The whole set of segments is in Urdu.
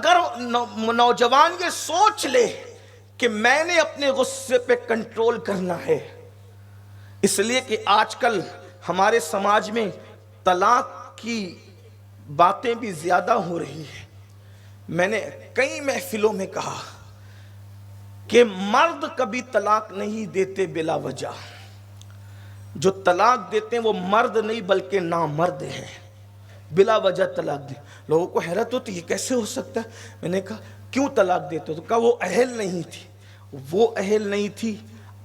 اگر نوجوان یہ سوچ لے کہ میں نے اپنے غصے پہ کنٹرول کرنا ہے، اس لیے کہ آج کل ہمارے سماج میں طلاق کی باتیں بھی زیادہ ہو رہی ہیں۔ میں نے کئی محفلوں میں کہا کہ مرد کبھی طلاق نہیں دیتے بلا وجہ، جو طلاق دیتے ہیں وہ مرد نہیں بلکہ نامرد ہیں، بلا وجہ طلاق دے۔ لوگوں کو حیرت ہوتی ہے یہ کیسے ہو سکتا ہے؟ میں نے کہا کیوں طلاق دیتے ہو؟ تو کہا وہ اہل نہیں تھی۔ وہ اہل نہیں تھی،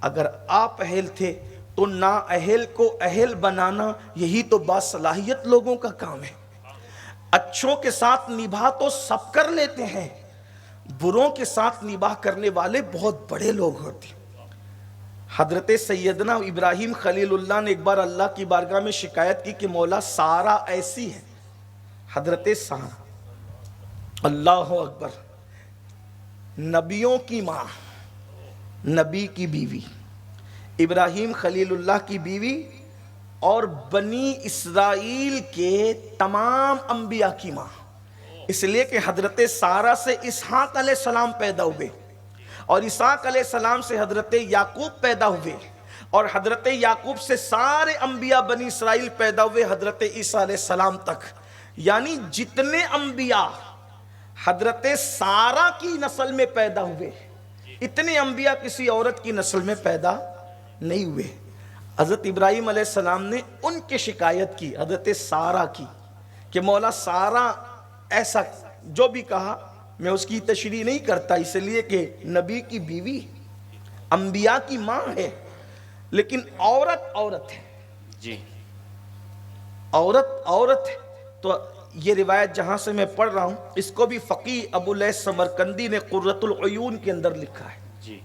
اگر آپ اہل تھے تو نا اہل کو اہل بنانا یہی تو باصلاحیت لوگوں کا کام ہے۔ اچھوں کے ساتھ نباہ تو سب کر لیتے ہیں، بروں کے ساتھ نباہ کرنے والے بہت بڑے لوگ ہوتے ہیں۔ حضرت سیدنا ابراہیم خلیل اللہ نے ایک بار اللہ کی بارگاہ میں شکایت کی کہ مولا سارا ایسی ہے، حضرت سارا، اللہ اکبر، نبیوں کی ماں، نبی کی بیوی، ابراہیم خلیل اللہ کی بیوی اور بنی اسرائیل کے تمام انبیاء کی ماں، اس لیے کہ حضرت سارا سے اسحاق علیہ السلام پیدا ہوئے اور اسحاق علیہ السلام سے حضرت یعقوب پیدا ہوئے اور حضرت یعقوب سے سارے انبیاء بنی اسرائیل پیدا ہوئے حضرت عیسیٰ علیہ السلام تک، یعنی جتنے انبیاء حضرت سارا کی نسل میں پیدا ہوئے اتنے انبیاء کسی عورت کی نسل میں پیدا نہیں ہوئے۔ حضرت ابراہیم علیہ السلام نے ان کی شکایت کی، حضرت سارا کی، کہ مولا سارا ایسا جو بھی کہا میں اس کی تشریح نہیں کرتا، اس لیے کہ نبی کی بیوی انبیاء کی ماں ہے، لیکن عورت عورت ہے، جی عورت عورت ہے۔ تو یہ روایت جہاں سے میں پڑھ رہا ہوں اس کو بھی فقیہ ابو لیث سمرقندی نے قرۃ العیون کے اندر لکھا ہے جی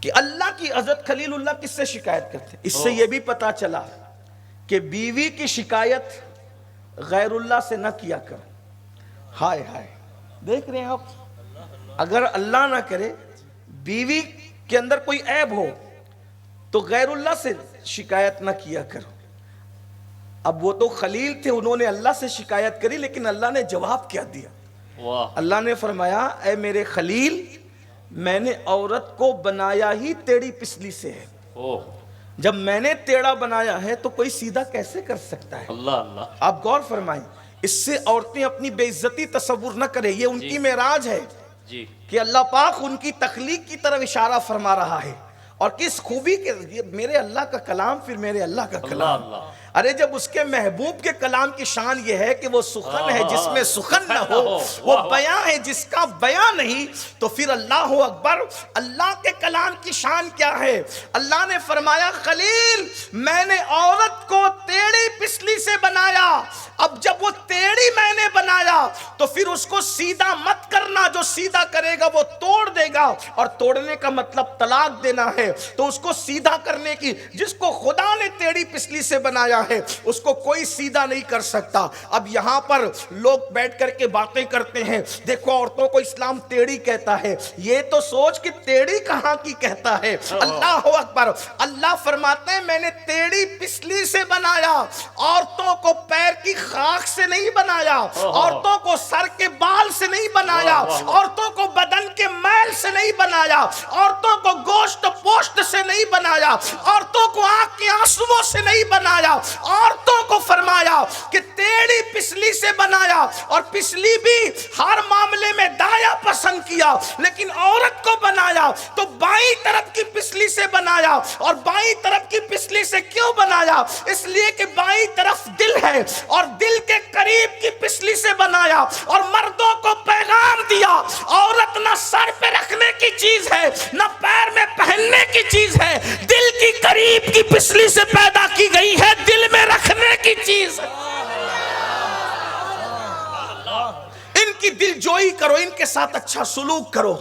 کہ اللہ کی حضرت خلیل اللہ کس سے شکایت کرتے ہیں۔ اس سے یہ بھی پتا چلا کہ بیوی کی شکایت غیر اللہ سے نہ کیا کرو۔ ہائے ہائے، دیکھ رہے ہیں آپ، اگر اللہ نہ کرے بیوی کے اندر کوئی عیب ہو تو غیر اللہ سے شکایت نہ کیا کرو۔ اب وہ تو خلیل تھے، انہوں نے اللہ سے شکایت کری، لیکن اللہ نے جواب کیا دیا؟ واہ، اللہ نے فرمایا اے میرے خلیل، میں نے عورت کو بنایا ہی ٹیڑھی پسلی سے ہے، اوہ جب میں نے ٹیڑھا بنایا ہے تو کوئی سیدھا کیسے کر سکتا ہے؟ اللہ اللہ، آپ غور فرمائیں، اس سے عورتیں اپنی بے عزتی تصور نہ کریں، یہ ان کی معراج ہے جی کہ اللہ پاک ان کی تخلیق کی طرف اشارہ فرما رہا ہے، اور کس خوبی کے یہ میرے اللہ کا کلام، پھر میرے اللہ کا کلام۔ اللہ، ارے جب اس کے محبوب کے کلام کی شان یہ ہے کہ وہ سخن ہے جس میں سخن نہ ہو، وہ بیاں ہے جس کا بیاں نہیں، تو پھر اللہ اکبر، اللہ کے کلام کی شان کیا ہے؟ اللہ نے فرمایا خلیل میں نے عورت کو ٹیڑھی پسلی سے بنایا، اب جب وہ ٹیڑھی میں نے بنایا تو پھر اس کو سیدھا مت کرنا، جو سیدھا کرے گا وہ توڑ دے گا، اور توڑنے کا مطلب طلاق دینا ہے، تو اس کو سیدھا کرنے کی، جس کو خدا نے ٹیڑھی پسلی سے بنایا ہے اس کو کوئی سیدھا نہیں کر سکتا۔ اب یہاں پر لوگ بیٹھ کر کے باتیں کرتے ہیں، دیکھو عورتوں کو اسلام ٹیڑھی کہتا ہے، یہ تو سوچ کہ ٹیڑھی کہاں کی کہتا ہے۔ اللہ اکبر، اللہ فرماتے ہیں میں نے ٹیڑھی پسلی سے بنایا، عورتوں کو پیر کی خاک سے نہیں بنایا، عورتوں کو سر کے بال سے نہیں بنایا، عورتوں کو بدن کے میل سے نہیں بنایا، عورتوں کو گوشت پوشت سے نہیں بنایا، عورتوں کو آنکھ کے آنسوؤں سے نہیں بنایا، عورتوں کو فرمایا کہ ٹیڑھی پسلی سے بنایا، اور پسلی بھی ہر معاملے میں دایا پسند کیا، لیکن عورت کو بنایا تو بائیں طرف کی پسلی سے بنایا۔ اور بائیں طرف کی پسلی سے کیوں بنایا؟ اس لیے کہ بائیں طرف دل ہے، اور دل کے قریب کی پسلی سے بنایا، اور مردوں کو پیغام دیا عورت نہ سر پہ رکھنے کی چیز ہے نہ پیر میں پہننے کی چیز ہے، دل کی قریب کی پسلی سے پیدا کی گئی ہے، دل میں رکھنے کی چیز ہے۔ ان کی دل جوئی کرو، ان کے ساتھ اچھا سلوک کرو۔